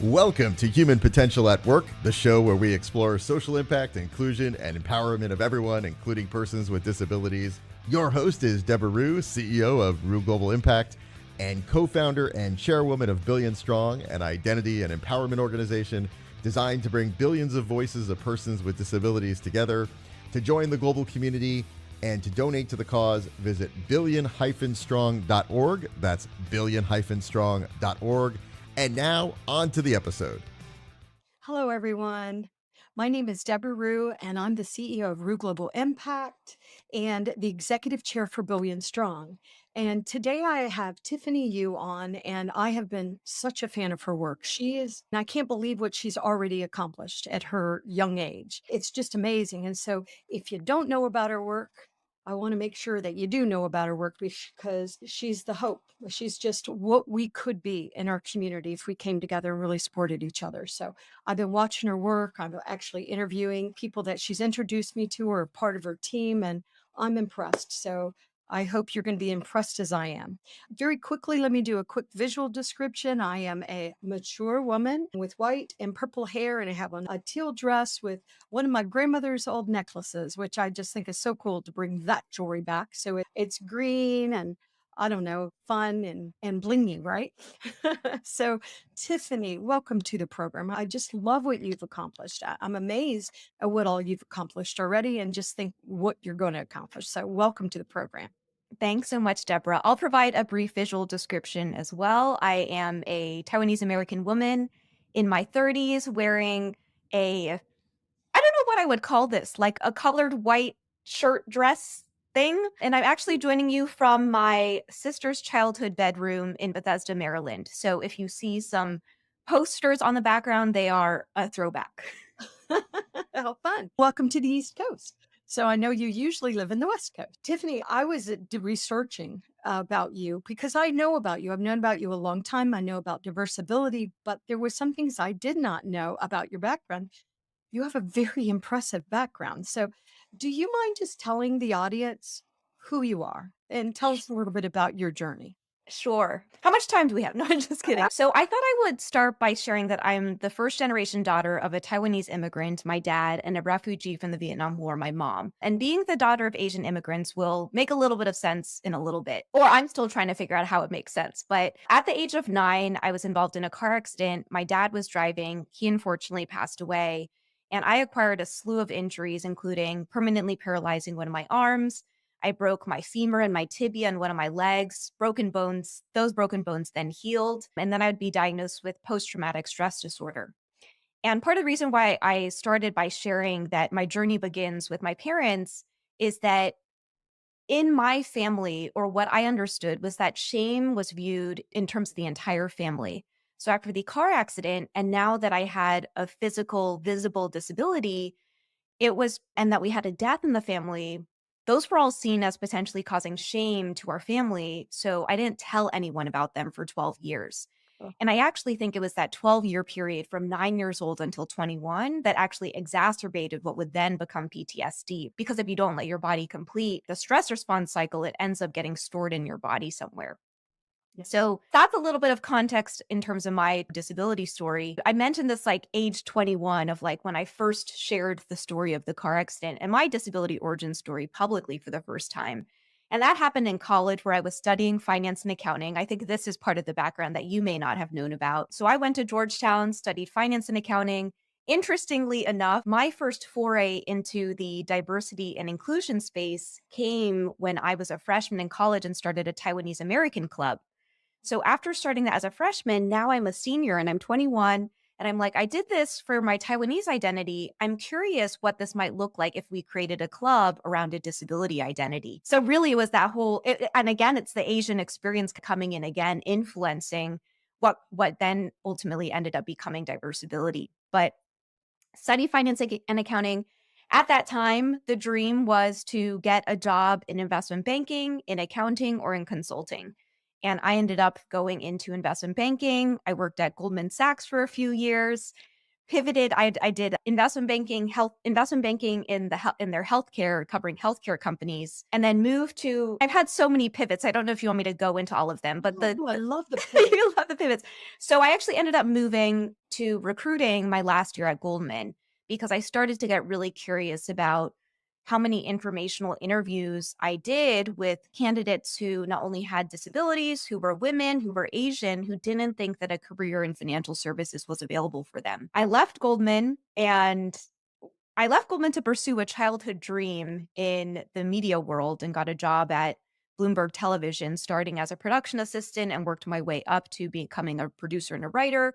Welcome to Human Potential at Work, the show where we explore social impact, inclusion, and empowerment of everyone, including persons with disabilities. Your host is Debra, CEO of Rue Global Impact and co-founder and chairwoman of Billion Strong, an identity and empowerment organization designed to bring billions of voices of persons with disabilities together. To join the global community and to donate to the cause, visit billion-strong.org. That's billion-strong.org. And now, on to the episode. Hello, everyone. My name is Debra Rue, and I'm the CEO of Rue Global Impact and the Executive Chair for Billion Strong. And today I have Tiffany Yu on, and I have been such a fan of her work. And I can't believe what she's already accomplished at her young age. It's just amazing. And so if you don't know about her work, I want to make sure that you do know about her work because she's the hope. She's just what we could be in our community if we came together and really supported each other. So I've been watching her work. I'm actually interviewing people that she's introduced me to or are part of her team, and I'm impressed. So I hope you're going to be impressed as I am. Very quickly, let me do a quick visual description. I am a mature woman with white and purple hair, and I have on a teal dress with one of my grandmother's old necklaces, which I just think is so cool to bring that jewelry back. So it's green and I don't know, fun and blingy, right? So Tiffany, welcome to the program. I just love what you've accomplished. I'm amazed at what all you've accomplished already and just think what you're going to accomplish. So welcome to the program. Thanks so much, Debra. I'll provide a brief visual description as well. I am a Taiwanese American woman in my 30s wearing I don't know what I would call this, like a colored white shirt dress thing. And I'm actually joining you from my sister's childhood bedroom in Bethesda, Maryland. So if you see some posters on the background, they are a throwback. How fun. Welcome to the East Coast. So I know you usually live in the West Coast. Tiffany, I was researching about you because I know about you. I've known about you a long time. I know about Diversability, but there were some things I did not know about your background. You have a very impressive background. So do you mind just telling the audience who you are and tell us a little bit about your journey? Sure. How much time do we have? No, I'm just kidding. So I thought I would start by sharing that I'm the first generation daughter of a Taiwanese immigrant, my dad, and a refugee from the Vietnam War, my mom. And being the daughter of Asian immigrants will make a little bit of sense in a little bit, or I'm still trying to figure out how it makes sense. But at the age of 9, I was involved in a car accident. My dad was driving. He unfortunately passed away. And I acquired a slew of injuries, including permanently paralyzing one of my arms. I broke my femur and my tibia and one of my legs, broken bones. Those broken bones then healed. And then I would be diagnosed with post-traumatic stress disorder. And part of the reason why I started by sharing that my journey begins with my parents is that in my family, or what I understood, was that shame was viewed in terms of the entire family. So after the car accident, and now that I had a physical, visible disability, and that we had a death in the family, those were all seen as potentially causing shame to our family. So I didn't tell anyone about them for 12 years. Oh. And I actually think it was that 12-year period from 9 years old until 21 that actually exacerbated what would then become PTSD. Because if you don't let your body complete the stress response cycle, it ends up getting stored in your body somewhere. So that's a little bit of context in terms of my disability story. I mentioned this like age 21 of like when I first shared the story of the car accident and my disability origin story publicly for the first time. And that happened in college where I was studying finance and accounting. I think this is part of the background that you may not have known about. So I went to Georgetown, studied finance and accounting. Interestingly enough, my first foray into the diversity and inclusion space came when I was a freshman in college and started a Taiwanese American club. So after starting that as a freshman, now I'm a senior and I'm 21. And I'm like, I did this for my Taiwanese identity. I'm curious what this might look like if we created a club around a disability identity. So really it was that and again, it's the Asian experience coming in again, influencing what then ultimately ended up becoming Diversability. But study finance and accounting. At that time, the dream was to get a job in investment banking, in accounting, or in consulting. And I ended up going into investment banking. I worked at Goldman Sachs for a few years, pivoted. I did investment banking, investment banking in their healthcare, covering healthcare companies, and then moved to. I've had so many pivots. I don't know if you want me to go into all of them, but Oh, I love the pivot. you love the pivots. So I actually ended up moving to recruiting my last year at Goldman because I started to get really curious about how many informational interviews I did with candidates who not only had disabilities, who were women, who were Asian, who didn't think that a career in financial services was available for them. I left Goldman to pursue a childhood dream in the media world and got a job at Bloomberg Television, starting as a production assistant and worked my way up to becoming a producer and a writer.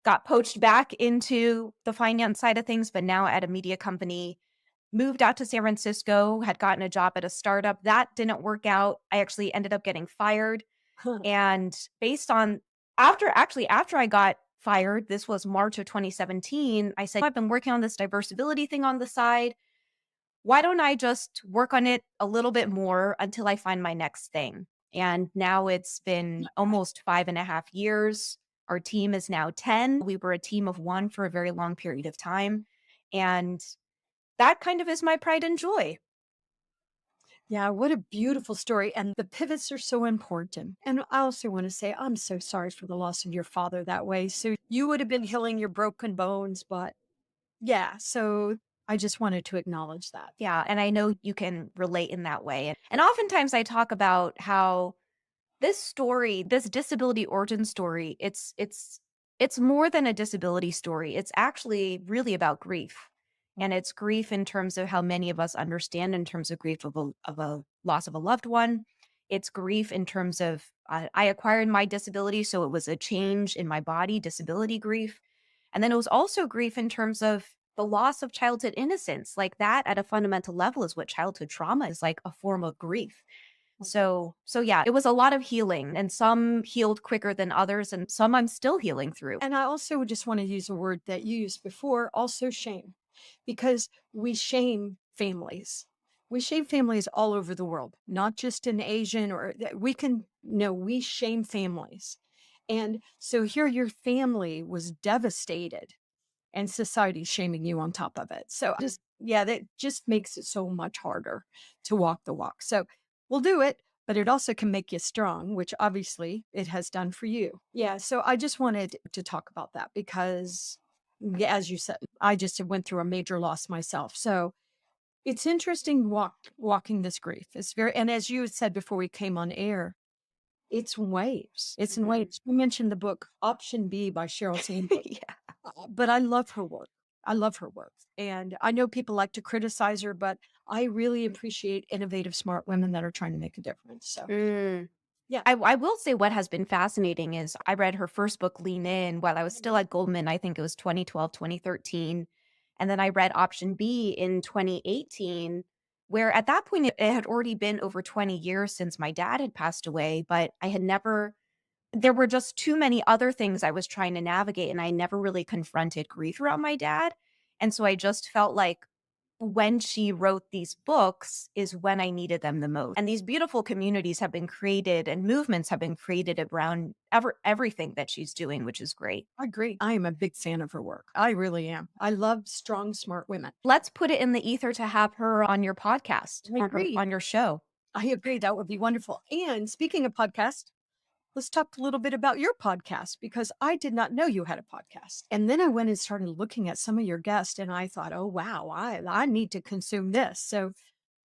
Got poached back into the finance side of things, but now at a media company. Moved out to San Francisco, had gotten a job at a startup. That didn't work out. I actually ended up getting fired. And based on after I got fired, this was March of 2017, I said, I've been working on this diversibility thing on the side. Why don't I just work on it a little bit more until I find my next thing? And now it's been almost 5.5 years. Our team is now 10. We were a team of one for a very long period of time. And that kind of is my pride and joy. Yeah, what a beautiful story. And the pivots are so important. And I also want to say, I'm so sorry for the loss of your father that way. So you would have been healing your broken bones, but yeah, so I just wanted to acknowledge that. Yeah. And I know you can relate in that way. And oftentimes I talk about how this story, this disability origin story, it's more than a disability story. It's actually really about grief. And it's grief in terms of how many of us understand in terms of grief of a loss of a loved one. It's grief in terms of I acquired my disability, so it was a change in my body, disability grief. And then it was also grief in terms of the loss of childhood innocence. Like that at a fundamental level is what childhood trauma is, like a form of grief. So yeah, it was a lot of healing, and some healed quicker than others and some I'm still healing through. And I also just want to use a word that you used before, also shame, because we shame families. We shame families all over the world, not just in Asian or we can, no, we shame families. And so here your family was devastated and society's shaming you on top of it. So just, yeah, that just makes it so much harder to walk the walk. So we'll do it, but it also can make you strong, which obviously it has done for you. Yeah. So I just wanted to talk about that because, yeah, as you said, I just went through a major loss myself. So it's interesting walking this grief. It's very, and as you said before we came on air, it's in waves. It's in waves. You mentioned the book Option B by Cheryl Sandberg. Yeah. But I love her work. I love her work. And I know people like to criticize her, but I really appreciate innovative, smart women that are trying to make a difference. So, yeah. I will say what has been fascinating is I read her first book, Lean In, while I was still at Goldman. I think it was 2012, 2013. And then I read Option B in 2018, where at that point it had already been over 20 years since my dad had passed away, but I had never, there were just too many other things I was trying to navigate, and I never really confronted grief around my dad. And so I just felt like when she wrote these books is when I needed them the most. And these beautiful communities have been created and movements have been created around everything that she's doing, which is great. I agree. I am a big fan of her work. I really am. I love strong, smart women. Let's put it in the ether to have her on your podcast, I agree. on your show. I agree. That would be wonderful. And speaking of podcast, let's talk a little bit about your podcast because I did not know you had a podcast. And then I went and started looking at some of your guests and I thought, oh, wow, I need to consume this. So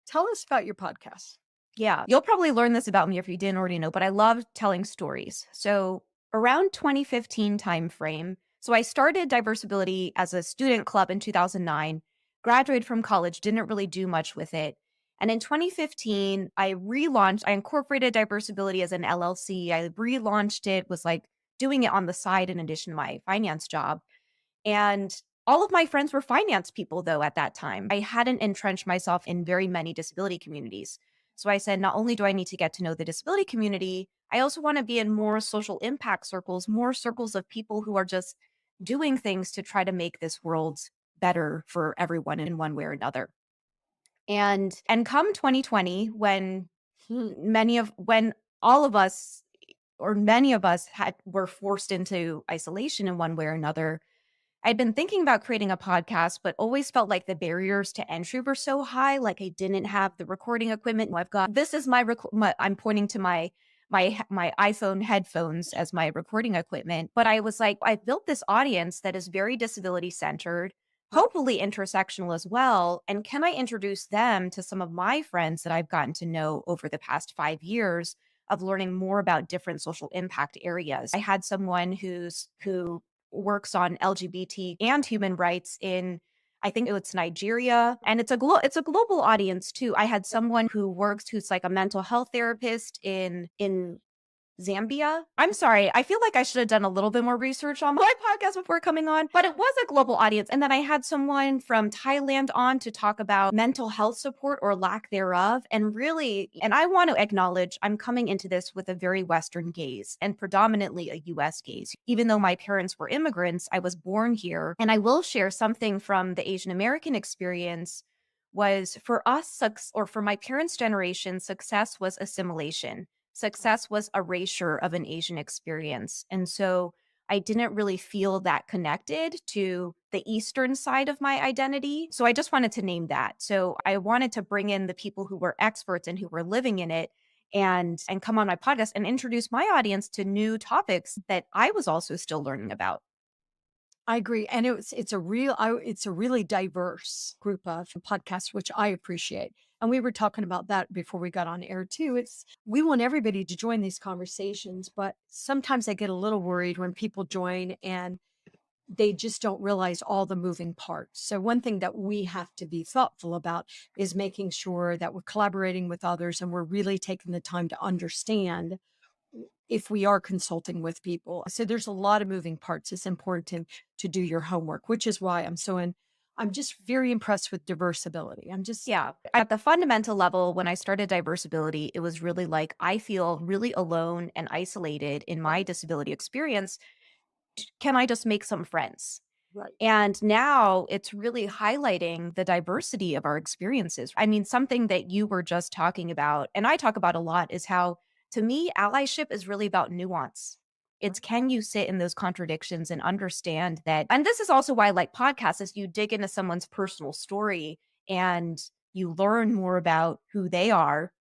tell us about your podcast. Yeah, you'll probably learn this about me if you didn't already know, but I love telling stories. So around 2015 timeframe, so I started Diversability as a student club in 2009, graduated from college, didn't really do much with it. And in 2015, I incorporated Diversability as an LLC. I relaunched it, was like doing it on the side in addition to my finance job. And all of my friends were finance people, though, at that time. I hadn't entrenched myself in very many disability communities. So I said, not only do I need to get to know the disability community, I also want to be in more social impact circles, more circles of people who are just doing things to try to make this world better for everyone in one way or another. And come 2020, when all of us or many of us were forced into isolation in one way or another, I'd been thinking about creating a podcast, but always felt like the barriers to entry were so high. Like I didn't have the recording equipment. I've got this is I'm pointing to my iPhone headphones as my recording equipment. But I was like, I've built this audience that is very disability centered, hopefully intersectional as well. And can I introduce them to some of my friends that I've gotten to know over the past 5 years of learning more about different social impact areas? I had someone who works on LGBT and human rights in, I think it's Nigeria, and it's a global audience too. I had someone who's like a mental health therapist in Zambia. I'm sorry. I feel like I should have done a little bit more research on my podcast before coming on, but it was a global audience. And then I had someone from Thailand on to talk about mental health support or lack thereof. And really, and I want to acknowledge I'm coming into this with a very Western gaze and predominantly a US gaze. Even though my parents were immigrants, I was born here. And I will share something from the Asian American experience was for us, or for my parents' generation, success was assimilation. Success was erasure of an Asian experience. And so I didn't really feel that connected to the Eastern side of my identity. So I just wanted to name that. So I wanted to bring in the people who were experts and who were living in it and come on my podcast and introduce my audience to new topics that I was also still learning about. I agree, and it's a really diverse group of podcasts, which I appreciate. And we were talking about that before we got on air too. It's we want everybody to join these conversations, but sometimes I get a little worried when people join and they just don't realize all the moving parts. So one thing that we have to be thoughtful about is making sure that we're collaborating with others and we're really taking the time to understand if we are consulting with people. So there's a lot of moving parts. It's important to do your homework, which is why I'm just very impressed with Diversability. I'm just Yeah. At the fundamental level, when I started Diversability, it was really like I feel really alone and isolated in my disability experience. Can I just make some friends? right. And now it's really highlighting the diversity of our experiences. I mean, something that you were just talking about, and I talk about a lot, is how to me, allyship is really about nuance. It's can you sit in those contradictions and understand that? And this is also why I like podcasts, is you dig into someone's personal story and you learn more about who they are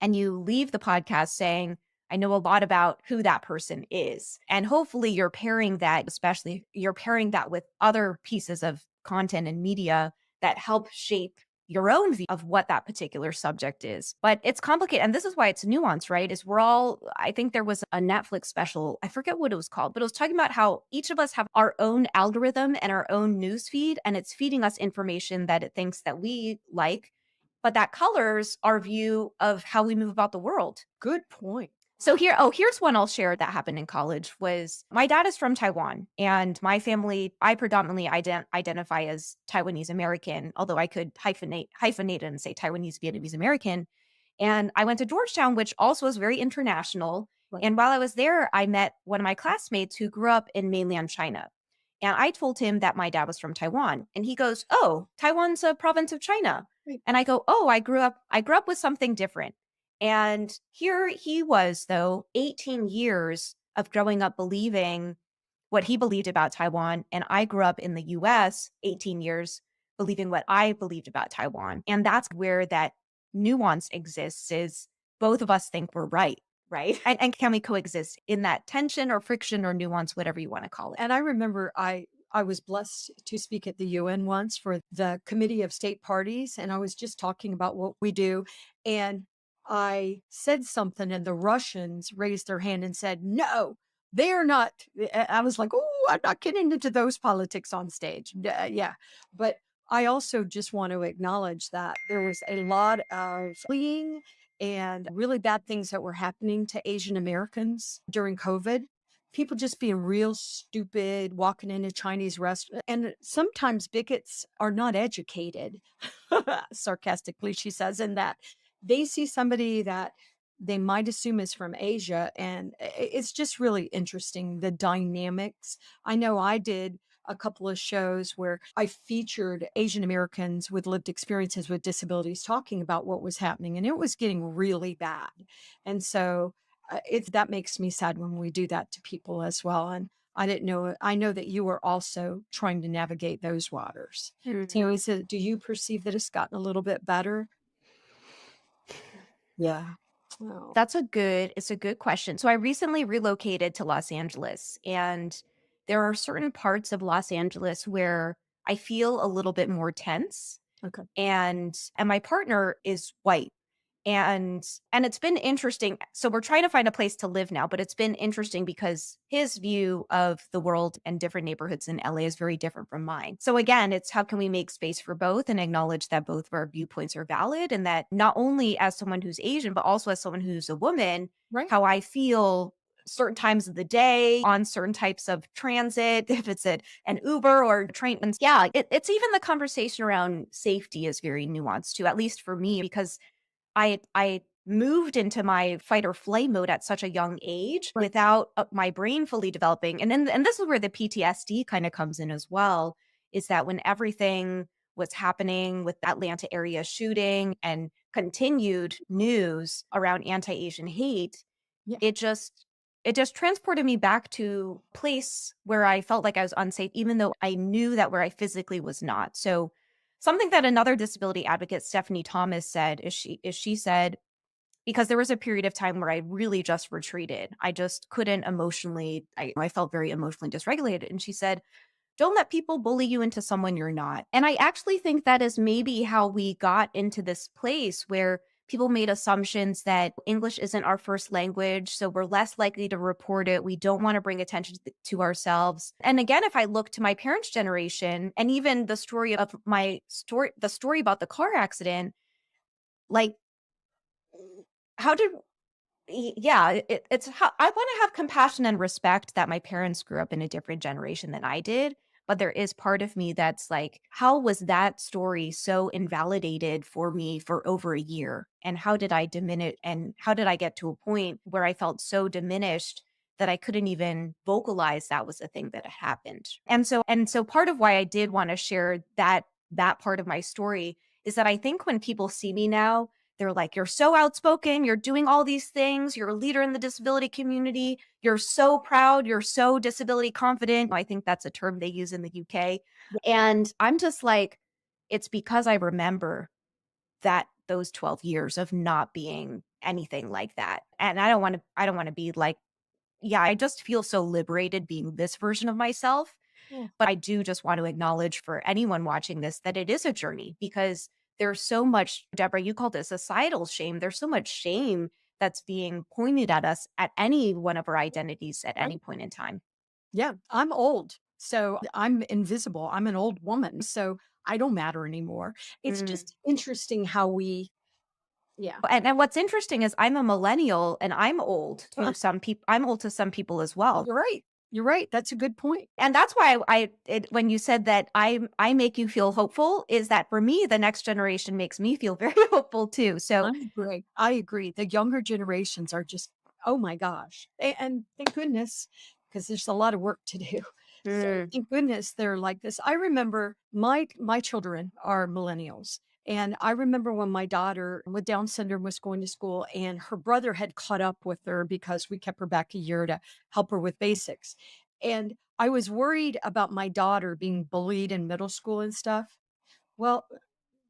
and you leave the podcast saying, I know a lot about who that person is. And hopefully you're pairing that, especially you're pairing that with other pieces of content and media that help shape your own view of what that particular subject is. But it's complicated. And this is why it's nuanced, right? Is I think there was a Netflix special, I forget what it was called, but it was talking about how each of us have our own algorithm and our own news feed, and it's feeding us information that it thinks that we like, but that colors our view of how we move about the world. Good point. So here's one I'll share that happened in college was my dad is from Taiwan and my family, I predominantly identify as Taiwanese American, although I could hyphenate it and say Taiwanese Vietnamese American. And I went to Georgetown, which also is very international. Right. And while I was there, I met one of my classmates who grew up in mainland China. And I told him that my dad was from Taiwan. And he goes, "Oh, Taiwan's a province of China." Right. And I go, "Oh, I grew up with something different." And here he was, though, 18 years of growing up believing what he believed about Taiwan. And I grew up in the US 18 years believing what I believed about Taiwan. And that's where that nuance exists, is both of us think we're right. Right. And can we coexist in that tension or friction or nuance, whatever you want to call it? And I remember I was blessed to speak at the UN once for the Committee of State Parties, and I was just talking about what we do. And I said something, and the Russians raised their hand and said, "No, they're not." I was like, "Oh, I'm not getting into those politics on stage." Yeah. But I also just want to acknowledge that there was a lot of bullying and really bad things that were happening to Asian Americans during COVID. People just being real stupid, walking into Chinese restaurants. And sometimes bigots are not educated, sarcastically, she says, in that they see somebody that they might assume is from Asia. And it's just really interesting, the dynamics. I know I did a couple of shows where I featured Asian Americans with lived experiences with disabilities talking about what was happening, and it was getting really bad. And so that makes me sad when we do that to people as well. And I didn't know. I know that you were also trying to navigate those waters. Mm. So, do you perceive that it's gotten a little bit better? Yeah. Oh, It's a good question. So I recently relocated to Los Angeles, and there are certain parts of Los Angeles where I feel a little bit more tense, okay. and my partner is white. And it's been interesting. So we're trying to find a place to live now, but it's been interesting because his view of the world and different neighborhoods in LA is very different from mine. So again, it's how can we make space for both and acknowledge that both of our viewpoints are valid, and that not only as someone who's Asian, but also as someone who's a woman, Right. how I feel certain times of the day on certain types of transit, if it's an Uber or train. And yeah, it's even the conversation around safety is very nuanced too, at least for me, because I moved into my fight or flight mode at such a young age Right. without my brain fully developing. And this is where the PTSD kind of comes in as well, is that when everything was happening with the Atlanta area shooting and continued news around anti-Asian hate, Yeah. it just it just transported me back to a place where I felt like I was unsafe, even though I knew that where I physically was not. So something that another disability advocate, Stephanie Thomas, said is she said, because there was a period of time where I really just retreated. I just couldn't emotionally, I felt very emotionally dysregulated. And she said, don't let people bully you into someone you're not. And I actually think that is maybe how we got into this place where people made assumptions that English isn't our first language, so we're less likely to report it. We don't want to bring attention to ourselves. And again, if I look to my parents' generation and even the story of the story about the car accident, like, how did yeah, it's how I want to have compassion and respect that my parents grew up in a different generation than I did. But there is part of me that's like, how was that story so invalidated for me for over a year? And how did I diminish? And how did I get to a point where I felt so diminished that I couldn't even vocalize that was a thing that had happened? And so part of why I did want to share that part of my story is that I think when people see me now, they're like, "You're so outspoken, you're doing all these things, you're a leader in the disability community, you're so proud, you're so disability confident." I think that's a term they use in the UK. And I'm just like, it's because I remember that those 12 years of not being anything like that. And I don't want to be like, yeah, I just feel so liberated being this version of myself. Yeah. But I do just want to acknowledge for anyone watching this that it is a journey, because there's so much, Deborah, you called it societal shame. There's so much shame that's being pointed at us at any one of our identities at Right. any point in time. Yeah. I'm old. So I'm invisible. I'm an old woman. So I don't matter anymore. It's Mm. just interesting how yeah. And what's interesting is I'm a millennial and I'm old to some people. I'm old to some people as well. You're right. You're right. That's a good point. And that's why when you said that I make you feel hopeful, is that for me, the next generation makes me feel very hopeful too. So I agree. I agree. The younger generations are just, oh my gosh. And thank goodness, because there's a lot of work to do. So mm, thank goodness they're like this. I remember my children are millennials. And I remember when my daughter with Down syndrome was going to school and her brother had caught up with her because we kept her back a year to help her with basics. And I was worried about my daughter being bullied in middle school and stuff. Well,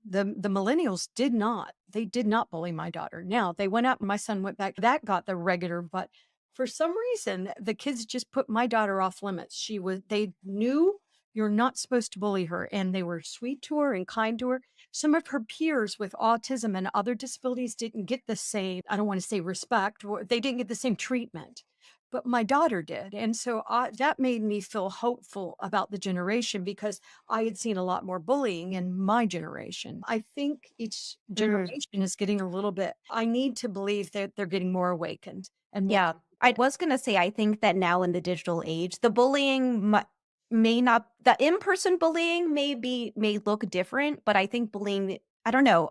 the millennials did not. They did not bully my daughter. Now, they went out, my son went back. That got the regular, but for some reason, the kids just put my daughter off limits. They knew you're not supposed to bully her, and they were sweet to her and kind to her. Some of her peers with autism and other disabilities didn't get the same, I don't want to say respect, they didn't get the same treatment. But my daughter did. And so that made me feel hopeful about the generation because I had seen a lot more bullying in my generation. I think each mm. generation is getting a little bit, I need to believe that they're getting more awakened and more. Yeah, I was gonna say, I think that now in the digital age, the bullying may not, the in-person bullying may look different, but I think bullying, I don't know.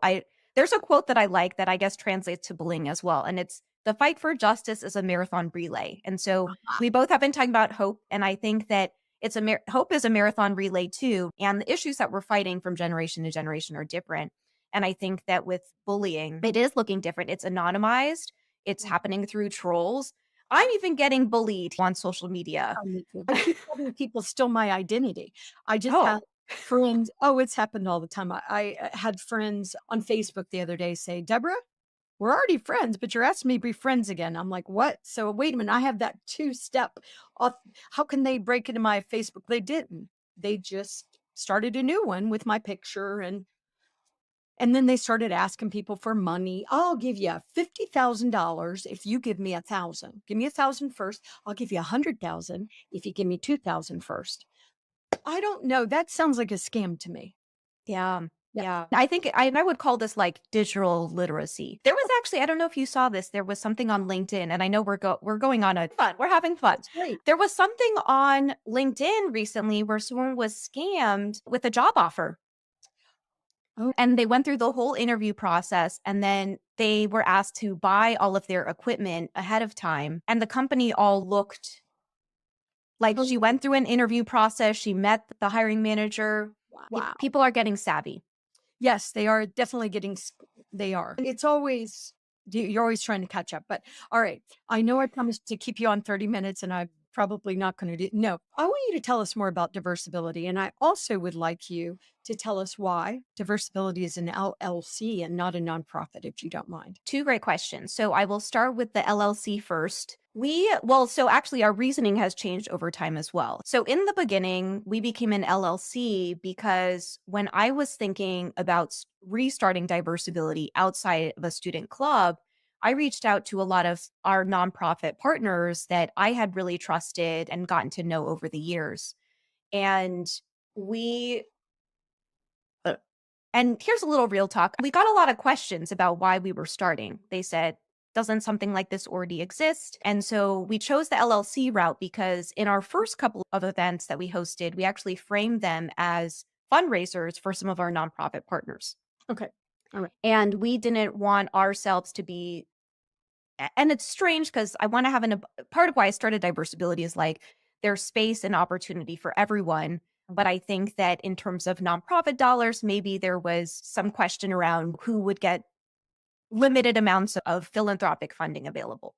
There's a quote that I like that I guess translates to bullying as well, and it's the fight for justice is a marathon relay. And so Ah, we both have been talking about hope, and I think that hope is a marathon relay too, and the issues that we're fighting from generation to generation are different. And I think that with bullying, it is looking different. It's anonymized, it's yeah, happening through trolls. I'm even getting bullied on social media. Oh, me too. I keep having people steal my identity. I just Oh, had friends. Oh, it's happened all the time. I had friends on Facebook the other day say, Deborah, we're already friends, but you're asking me to be friends again. I'm like, what? So wait a minute. I have that two-step off. How can they break into my Facebook? They didn't. They just started a new one with my picture and then they started asking people for money. I'll give you $50,000 if you give me 1,000. Give me 1,000 first. I'll give you 100,000 if you give me 2,000 first. I don't know. That sounds like a scam to me. yeah. Yeah. Yeah. I think I would call this like digital literacy. There was actually, I don't know if you saw this, there was something on LinkedIn, and I know we're going on a fun, we're having fun. That's great. There was something on LinkedIn recently where someone was scammed with a job offer. Oh, And they went through the whole interview process, and then they were asked to buy all of their equipment ahead of time. And the company all looked like she went through an interview process. She met the hiring manager. wow. People are getting savvy. Yes, they are definitely they are. It's always, you're always trying to catch up. But all right, I know I promised to keep you on 30 minutes and I'm probably not going to do. No, I want you to tell us more about Diversability. And I also would like you to tell us why Diversability is an LLC and not a nonprofit, if you don't mind. Two great questions. So I will start with the LLC first. So actually our reasoning has changed over time as well. So in the beginning, we became an LLC because when I was thinking about restarting Diversability outside of a student club, I reached out to a lot of our nonprofit partners that I had really trusted and gotten to know over the years. And we and here's a little real talk. We got a lot of questions about why we were starting. They said, doesn't something like this already exist? And so we chose the LLC route because in our first couple of events that we hosted, we actually framed them as fundraisers for some of our nonprofit partners. Okay. All right. And we didn't want ourselves to be, and it's strange because I want to have part of why I started Diversability is like there's space and opportunity for everyone. But I think that in terms of nonprofit dollars, maybe there was some question around who would get limited amounts of philanthropic funding available.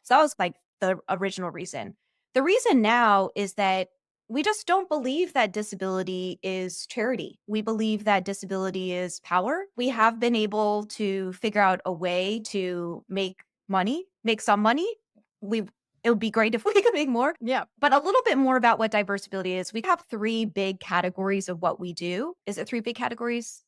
So that was like the original reason. The reason now is that we just don't believe that disability is charity. We believe that disability is power. We have been able to figure out a way to make money, make some money. It would be great if we could make more. Yeah. But a little bit more about what Diversability is. We have three big categories of what we do. Is it three big categories?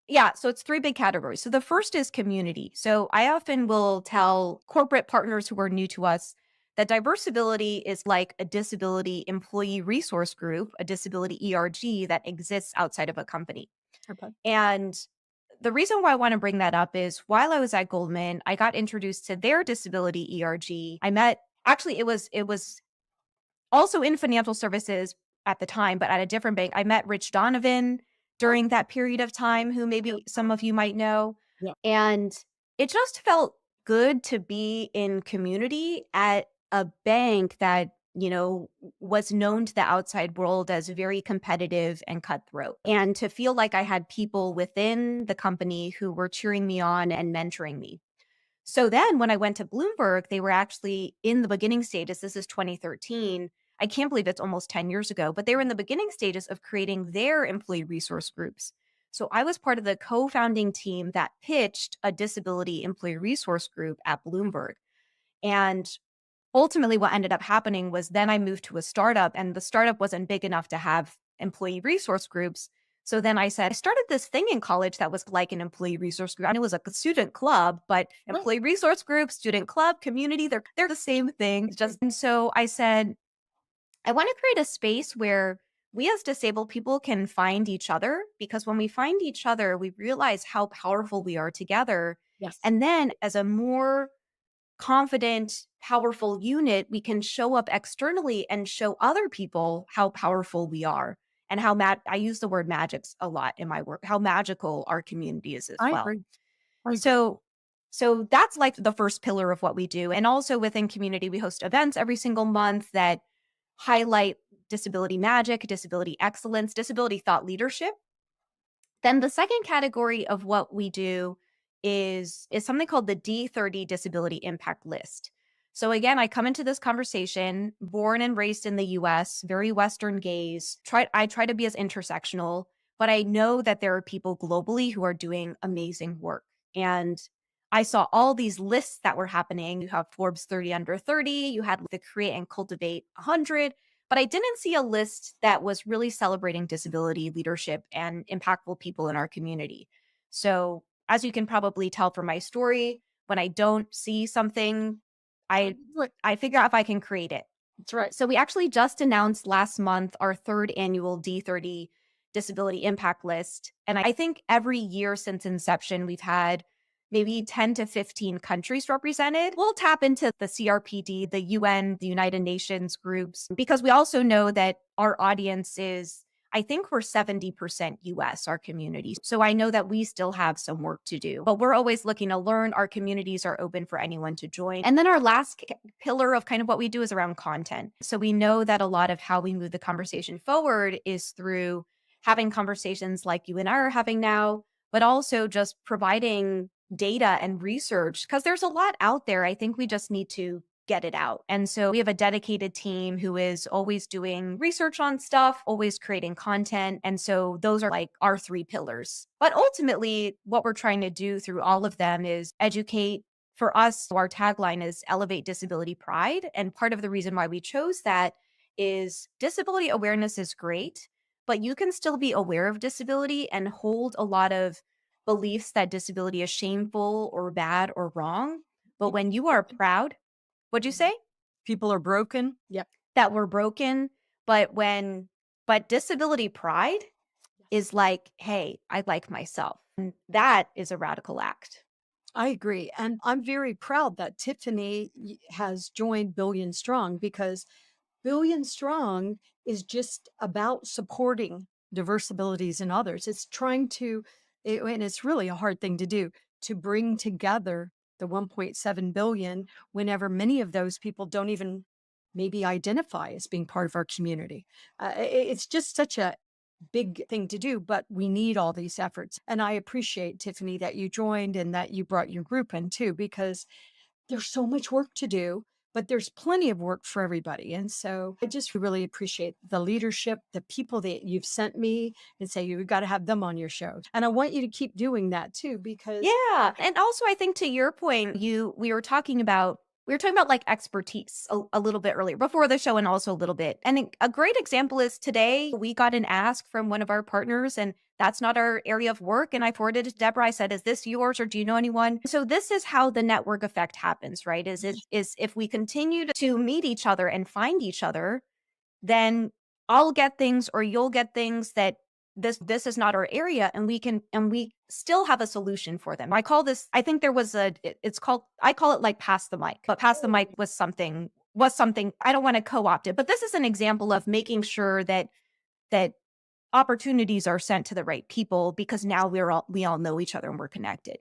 Yeah, so it's three big categories. So the first is community. So I often will tell corporate partners who are new to us that Diversability is like a disability employee resource group, a disability ERG that exists outside of a company. Okay. And the reason why I want to bring that up is while I was at Goldman, I got introduced to their disability ERG. It was also in financial services at the time, but at a different bank. I met Rich Donovan during that period of time, who maybe some of you might know. Yeah. And it just felt good to be in community at a bank that, was known to the outside world as very competitive and cutthroat. And to feel like I had people within the company who were cheering me on and mentoring me. So then when I went to Bloomberg, they were actually in the beginning stages. This is 2013. I can't believe it's almost 10 years ago, but they were in the beginning stages of creating their employee resource groups. So I was part of the co-founding team that pitched a disability employee resource group at Bloomberg. And ultimately what ended up happening was then I moved to a startup, and the startup wasn't big enough to have employee resource groups. So then I said, I started this thing in college that was like an employee resource group. And it was a student club, but employee resource group, student club, community, they're the same thing. And so I said, I want to create a space where we as disabled people can find each other, because when we find each other, we realize how powerful we are together. Yes. And then as a more confident, powerful unit, we can show up externally and show other people how powerful we are and how I use the word magic a lot in my work, how magical our community is as I well. agree. I agree. So that's like the first pillar of what we do. And also within community, we host events every single month that highlight disability magic, disability excellence, disability thought leadership. Then the second category of what we do is something called the D30 Disability Impact List. So again, I come into this conversation, born and raised in the US, very Western gaze. I try to be as intersectional, but I know that there are people globally who are doing amazing work. And I saw all these lists that were happening. You have Forbes 30 under 30, you had the Create and Cultivate 100, but I didn't see a list that was really celebrating disability leadership and impactful people in our community. So, as you can probably tell from my story, when I don't see something, I Right. I figure out if I can create it. That's right. So we actually just announced last month our third annual D30 disability impact list. And I think every year since inception, we've had maybe 10 to 15 countries represented. We'll tap into the CRPD, the UN, the United Nations groups, because we also know that our audience is, I think we're 70% US, our community. So I know that we still have some work to do, but we're always looking to learn. Our communities are open for anyone to join. And then our last pillar of kind of what we do is around content. So we know that a lot of how we move the conversation forward is through having conversations like you and I are having now, but also just providing data and research because there's a lot out there. I think we just need to get it out. And so we have a dedicated team who is always doing research on stuff, always creating content. And so those are like our three pillars. But ultimately, what we're trying to do through all of them is educate. For us, our tagline is Elevate Disability Pride. And part of the reason why we chose that is disability awareness is great, but you can still be aware of disability and hold a lot of beliefs that disability is shameful or bad or wrong. But when you are proud, what'd you say? People are broken. Yep. That we're broken, but disability pride is like, hey, I like myself. And that is a radical act. I agree. And I'm very proud that Tiffany has joined Billion Strong because Billion Strong is just about supporting diverse abilities in others. It's trying to, and it's really a hard thing to do, to bring together the 1.7 billion whenever many of those people don't even maybe identify as being part of our community. It's just such a big thing to do, but we need all these efforts. And I appreciate, Tiffany, that you joined and that you brought your group in too, because there's so much work to do, but there's plenty of work for everybody. And so I just really appreciate the leadership, the people that you've sent me and say, you've got to have them on your show. And I want you to keep doing that too, because Yeah. And also I think to your point, we were talking about like expertise a little bit earlier before the show and also a little bit. And a great example is today we got an ask from one of our partners and that's not our area of work. And I forwarded it to Debra. I said, is this yours or do you know anyone? So this is how the network effect happens, right? Is if we continue to meet each other and find each other, then I'll get things or you'll get things that this is not our area and we still have a solution for them. I call this, I think there was it's called, I call it like pass the mic, but pass the mic was something I don't want to co-opt it, but this is an example of making sure that opportunities are sent to the right people because now we all know each other and we're connected.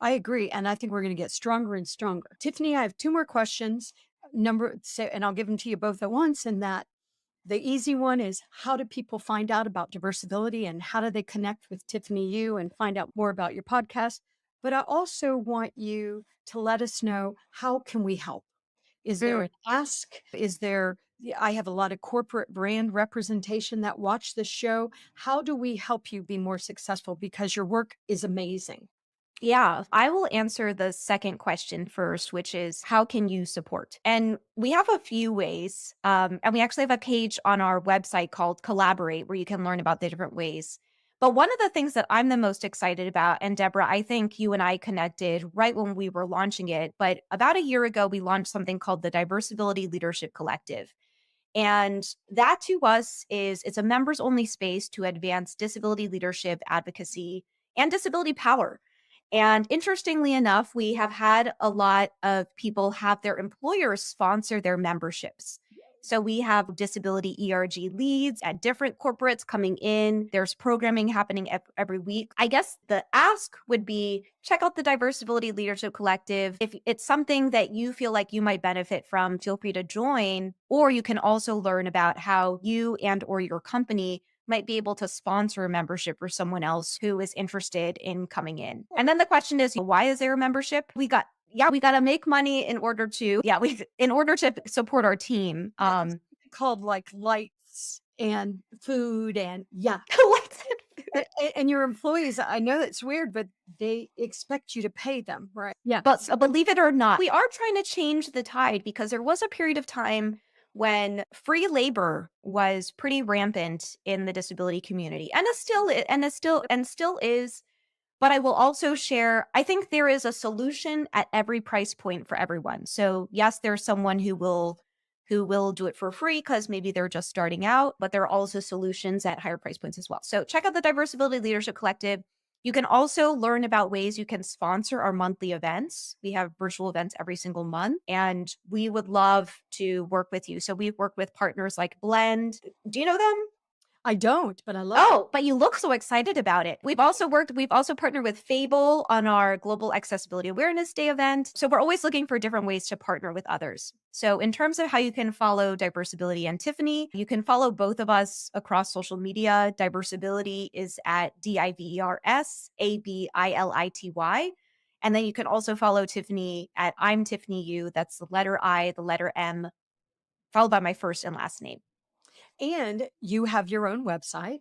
I agree. And I think we're going to get stronger and stronger. Tiffany, I have two more questions. And I'll give them to you both at once. And that the easy one is, how do people find out about Diversability and how do they connect with Tiffany Yu and find out more about your podcast? But I also want you to let us know, how can we help? Is there an ask? Is there, I have a lot of corporate brand representation that watch this show. How do we help you be more successful? Because your work is amazing. Yeah, I will answer the second question first, which is how can you support? And we have a few ways. And we actually have a page on our website called Collaborate where you can learn about the different ways. But one of the things that I'm the most excited about, and Debra, I think you and I connected right when we were launching it, but about a year ago, we launched something called the Diversability Leadership Collective. And that to us it's a members only space to advance disability leadership advocacy and disability power. And interestingly enough, we have had a lot of people have their employers sponsor their memberships. So we have disability ERG leads at different corporates coming in. There's programming happening every week. I guess the ask would be check out the Diversability Leadership Collective. If it's something that you feel like you might benefit from, feel free to join. Or you can also learn about how you and or your company might be able to sponsor a membership for someone else who is interested in coming in. And then the question is, why is there a membership? yeah, we got to make money in order to, in order to support our team. It's called like lights and food and Lights and food. and your employees, I know it's weird, but they expect you to pay them, right? Yeah. But believe it or not, we are trying to change the tide because there was a period of time when free labor was pretty rampant in the disability community, and it still is. But I will also share, I think there is a solution at every price point for everyone. So yes, there's someone who will do it for free because maybe they're just starting out, but there are also solutions at higher price points as well. So check out the Diversability Leadership Collective. You can also learn about ways you can sponsor our monthly events. We have virtual events every single month, and we would love to work with you. So we've worked with partners like Blend. Do you know them? I don't, but I love it. Oh, but you look so excited about it. We've also partnered with Fable on our Global Accessibility Awareness Day event. So we're always looking for different ways to partner with others. So in terms of how you can follow Diversability and Tiffany, you can follow both of us across social media. Diversability is at DIVERSABILITY. And then you can also follow Tiffany at I'm Tiffany Yu. That's the letter I, the letter M, followed by my first and last name. And you have your own website.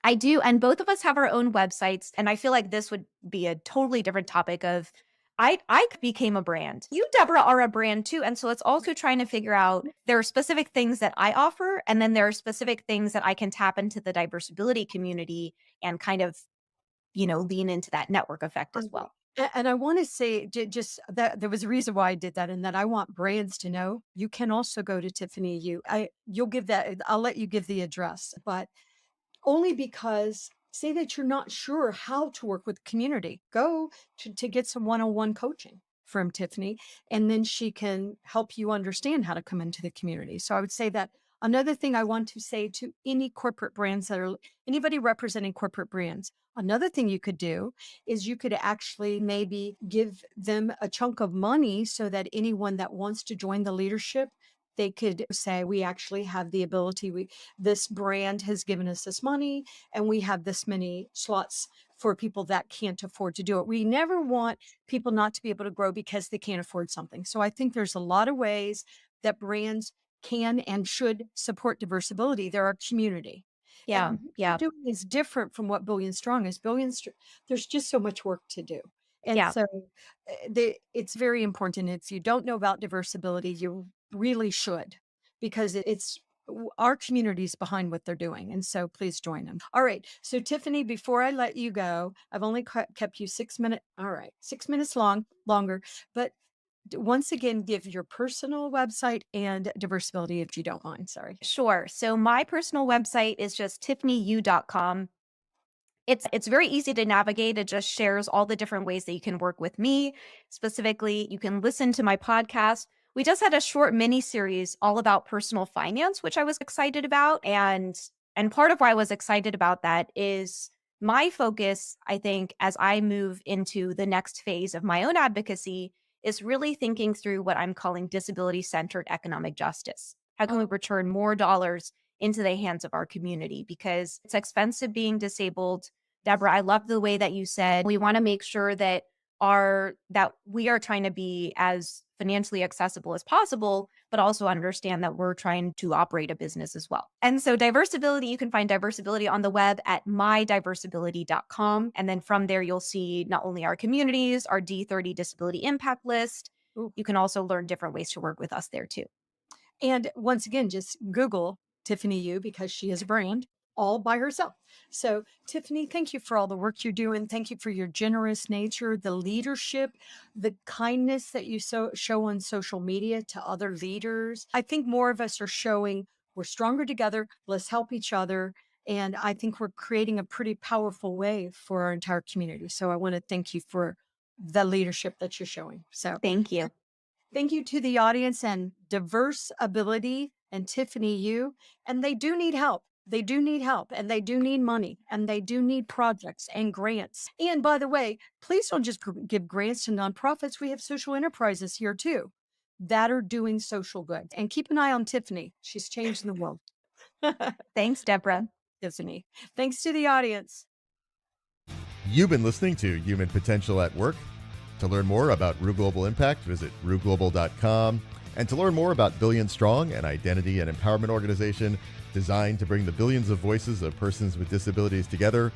I do. And both of us have our own websites. And I feel like this would be a totally different topic of I became a brand. You, Debra, are a brand too. And so it's also trying to figure out there are specific things that I offer. And then there are specific things that I can tap into the Diversability community and kind of, lean into that network effect as well. And I want to say just that there was a reason why I did that, and that I want brands to know you can also go to Tiffany Yu. I'll let you give the address, but only because say that you're not sure how to work with the community, go to get some one-on-one coaching from Tiffany, and then she can help you understand how to come into the community. So I would say that. Another thing I want to say to any corporate brands anybody representing corporate brands, another thing you could do is you could actually maybe give them a chunk of money so that anyone that wants to join the leadership, they could say, we actually have the ability, this brand has given us this money and we have this many slots for people that can't afford to do it. We never want people not to be able to grow because they can't afford something. So I think there's a lot of ways that brands can and should support Diversability. They're our community. Yeah. And what we're doing is different from what Billion Strong is. There's just so much work to do. And so it's very important. If you don't know about Diversability, you really should, because it's our communities behind what they're doing. And so please join them. All right. So Tiffany, before I let you go, I've only kept you 6 minutes. All right. 6 minutes longer, but once again, give your personal website and Diversability if you don't mind. Sorry. Sure. So my personal website is just tiffanyyu.com. It's very easy to navigate. It just shares all the different ways that you can work with me. Specifically, you can listen to my podcast. We just had a short mini series all about personal finance, which I was excited about. And part of why I was excited about that is my focus, I think, as I move into the next phase of my own advocacy, is really thinking through what I'm calling disability-centered economic justice. How can we return more dollars into the hands of our community? Because it's expensive being disabled. Debra, I love the way that you said we want to make sure that we are trying to be as financially accessible as possible, but also understand that we're trying to operate a business as well. And so Diversability, you can find Diversability on the web at mydiversibility.com. And then from there, you'll see not only our communities, our D30 disability impact list. Ooh. You can also learn different ways to work with us there too. And once again, just Google Tiffany Yu, because she is a brand all by herself. So Tiffany, thank you for all the work you're doing. Thank you for your generous nature, the leadership, the kindness that you show on social media to other leaders. I think more of us are showing we're stronger together. Let's help each other. And I think we're creating a pretty powerful way for our entire community. So I want to thank you for the leadership that you're showing. So thank you. Thank you to the audience and Diversability and Tiffany Yu. And they do need help. They do need help, and they do need money, and they do need projects and grants. And by the way, please don't just give grants to nonprofits. We have social enterprises here too that are doing social good. And keep an eye on Tiffany. She's changing the world. Thanks, Debra. Tiffany. Thanks to the audience. You've been listening to Human Potential at Work. To learn more about Rue Global Impact, visit rueglobal.com. And to learn more about Billion Strong, an identity and empowerment organization designed to bring the billions of voices of persons with disabilities together,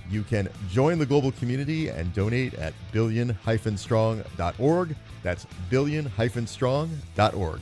you can join the global community and donate at billion-strong.org. That's billion-strong.org.